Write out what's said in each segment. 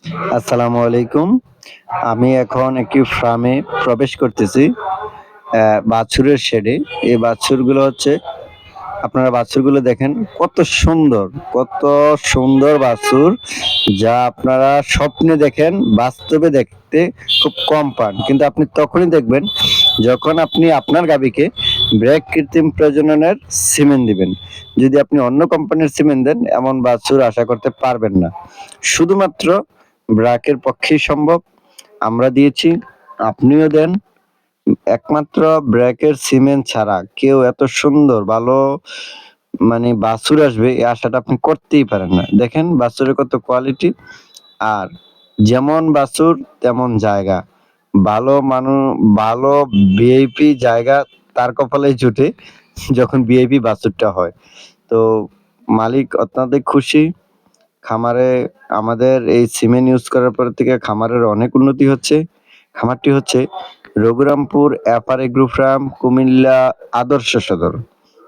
আসসালামু আলাইকুম। আমি এখন একটি ফার্মে প্রবেশ করতেছি। বাছুরের শেডে। এই বাছুরগুলো হচ্ছে আপনারা বাছুরগুলো দেখেন কত সুন্দর, কত সুন্দর বাছুর, যা আপনারা স্বপ্নে দেখেন, বাস্তবে দেখতে খুব কম পান। কিন্তু আপনি তখনই দেখবেন যখন আপনি আপনার গাভীকে ব্র্যাক কৃত্রিম প্রজননের সিমেন্ট দিবেন। যদি আপনি অন্য কোম্পানির সিমেন্ট দেন, এমন বাছুর আশা করতে পারবেন না। শুধুমাত্র ব্র্যাকের পক্ষেই সম্ভব। আমরা দিয়েছি, আপনিও দেন। একমাত্র ব্র্যাকের সিমেন্ট ছাড়া কেউ এত সুন্দর ভালো বাছুর আসবে এই আশাটা আপনি করতেই পারেন না। দেখেন বাছুরের কত কোয়ালিটি, আর যেমন বাছুর তেমন জায়গা। ভালো মানুষ, ভালো ভিআইপি জায়গা তার কপালেই জুটে যখন ভিআইপি বাছুরটা হয়। তো মালিক অত্যন্ত খুশি। খামারে আমাদের এই সিমেন্ট ইউজ করার পর থেকে খামারের অনেক উন্নতি হচ্ছে। খামারটি হচ্ছে Raghurampur upper agro farm, Comilla আদর্শ সদর।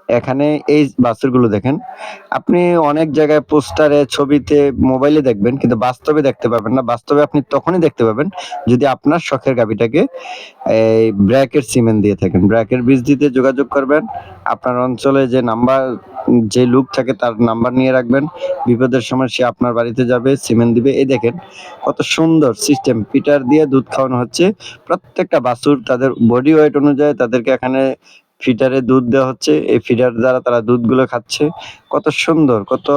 এখানে এই বাছুরগুলো দেখেন, আপনি অনেক জায়গায় পোস্টারে, ছবিতে, মোবাইলে দেখবেন, কিন্তু বাস্তবে দেখতে পাবেন না। বাস্তবে আপনি তখনই দেখতে পাবেন যদি আপনার শখের গাভীটাকে এই ব্র্যাকের সিমেন্ট দিয়ে থাকেন। ব্র্যাকের বীজ দিতে যোগাযোগ করবেন। আপনার অঞ্চলে যে নাম্বার, যে লোক থাকে তার নাম্বার নিয়ে রাখবেন। বিপদের সময় সে আপনার বাড়িতে যাবে, সিমেন্ট দিবে। এই দেখেন কত সুন্দর সিস্টেম, পিটার দিয়ে দুধ খাওয়ানো হচ্ছে। প্রত্যেকটা বাছুর তাদের বডি ওয়েট অনুযায়ী তাদেরকে এখানে ফিডারে দুধ দেওয়া হচ্ছে। এই ফিডার দ্বারা তারা দুধগুলো খাচ্ছে। কত সুন্দর, কত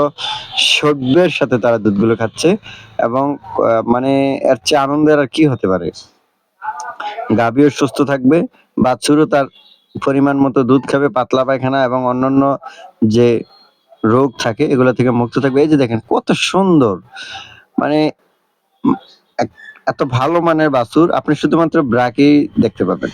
সভ্যের সাথে তারা দুধগুলো খাচ্ছে। এবং এর চেয়ে আনন্দের আর কি হতে পারে। গাভীও সুস্থ থাকবে, বাছুরও তার পরিমাণ মতো দুধ খাবে, পাতলা পায়খানা এবং অন্যান্য যে রোগ থাকে এগুলো থেকে মুক্ত থাকবে। এই যে দেখেন কত সুন্দর, মানে উম, এত ভালো মানের বাছুর আপনি শুধুমাত্র ব্র্যাকেই দেখতে পাবেন।